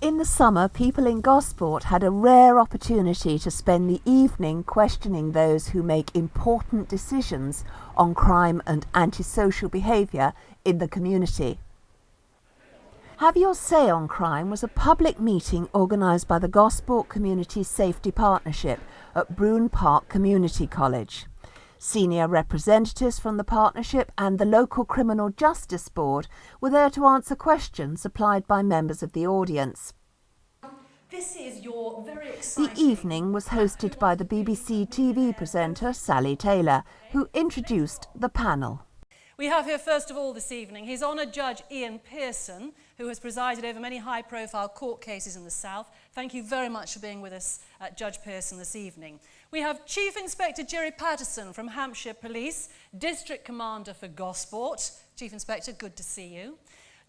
In the summer, people in Gosport had a rare opportunity to spend the evening questioning those who make important decisions on crime and antisocial behaviour in the community. Have Your Say on Crime was a public meeting organised by the Gosport Community Safety Partnership at Broome Park Community College. Senior representatives from the partnership and the local Criminal Justice Board were there to answer questions supplied by members of the audience. This is your very exciting... The evening was hosted by the BBC TV presenter Sally Taylor, who introduced the panel. We have here first of all this evening His Honour Judge Ian Pearson, who has presided over many high-profile court cases in the South. Thank you very much for being with us, Judge Pearson, this evening. We have Chief Inspector Jerry Patterson from Hampshire Police, District Commander for Gosport. Chief Inspector, good to see you.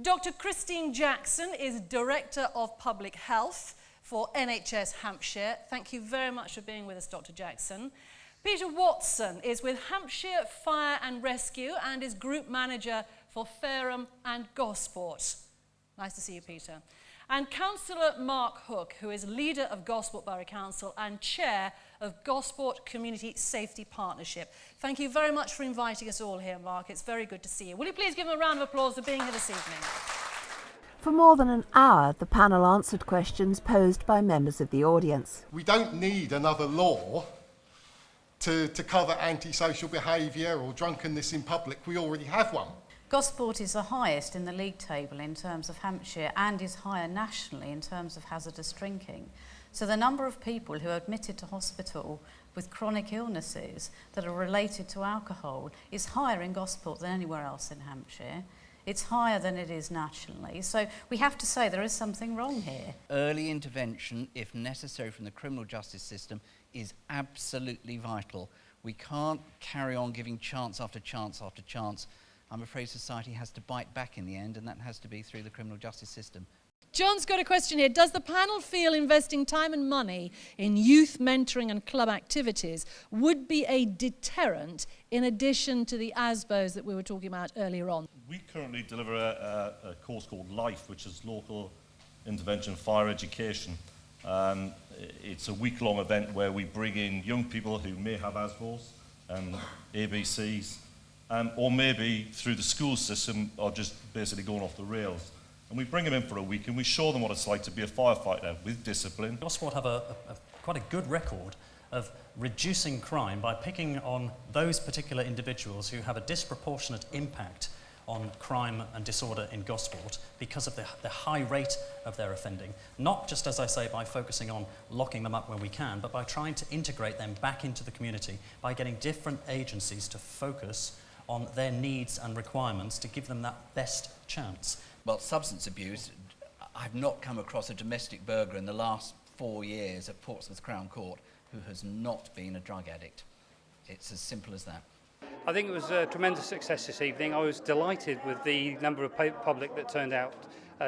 Dr. Christine Jackson is Director of Public Health for NHS Hampshire. Thank you very much for being with us, Dr. Jackson. Peter Watson is with Hampshire Fire and Rescue and is Group Manager for Fareham and Gosport. Nice to see you, Peter. And Councillor Mark Hook, who is Leader of Gosport Borough Council and Chair of Gosport Community Safety Partnership. Thank you very much for inviting us all here, Mark. It's very good to see you. Will you please give him a round of applause for being here this evening? For more than an hour, the panel answered questions posed by members of the audience. We don't need another law to cover antisocial behaviour or drunkenness in public. We already have one. Gosport is the highest in the league table in terms of Hampshire and is higher nationally in terms of hazardous drinking. So the number of people who are admitted to hospital with chronic illnesses that are related to alcohol is higher in Gosport than anywhere else in Hampshire. It's higher than it is nationally. So we have to say there is something wrong here. Early intervention, if necessary from the criminal justice system, is absolutely vital. We can't carry on giving chance after chance after chance. I'm afraid society has to bite back in the end, and that has to be through the criminal justice system. John's got a question here. Does the panel feel investing time and money in youth mentoring and club activities would be a deterrent in addition to the ASBOs that we were talking about earlier on? We currently deliver a course called LIFE, which is Local Intervention Fire Education. It's a week-long event where we bring in young people who may have ASBOs and ABCs, or maybe through the school system are just basically going off the rails. And we bring them in for a week and we show them what it's like to be a firefighter with discipline. Gosport have quite a good record of reducing crime by picking on those particular individuals who have a disproportionate impact on crime and disorder in Gosport because of the high rate of their offending. Not just, as I say, by focusing on locking them up when we can, but by trying to integrate them back into the community, by getting different agencies to focus on their needs and requirements to give them that best chance. Well, substance abuse, I've not come across a domestic burglar in the last 4 years at Portsmouth Crown Court who has not been a drug addict. It's as simple as that. I think it was a tremendous success this evening. I was delighted with the number of public that turned out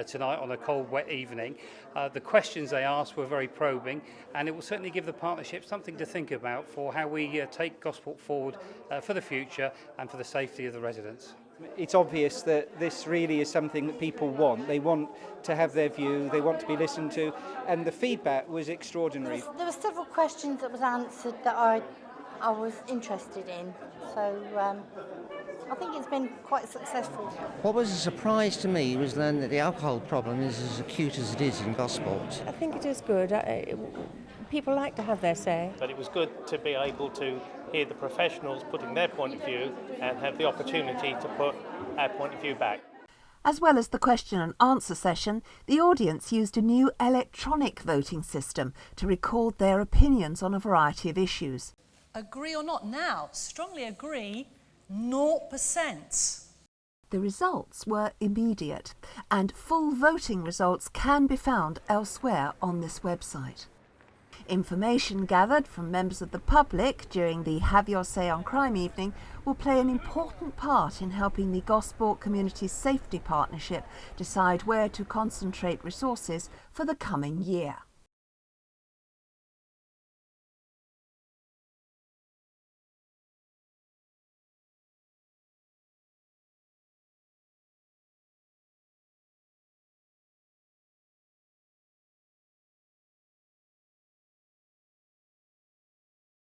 tonight on a cold, wet evening. The questions they asked were very probing, and it will certainly give the partnership something to think about for how we take Gosport forward for the future and for the safety of the residents. It's obvious that this really is something that people want. They want to have their view, they want to be listened to, and the feedback was extraordinary. There were several questions that was answered that I was interested in, so I think it's been quite successful. What was a surprise to me was then that the alcohol problem is as acute as it is in Gosport. I think it is good. People like to have their say. But it was good to be able to hear the professionals putting their point of view and have the opportunity to put our point of view back. As well as the question and answer session, the audience used a new electronic voting system to record their opinions on a variety of issues. Agree or not? Now, strongly agree, 0%. The results were immediate, and full voting results can be found elsewhere on this website. Information gathered from members of the public during the Have Your Say on Crime evening will play an important part in helping the Gosport Community Safety Partnership decide where to concentrate resources for the coming year.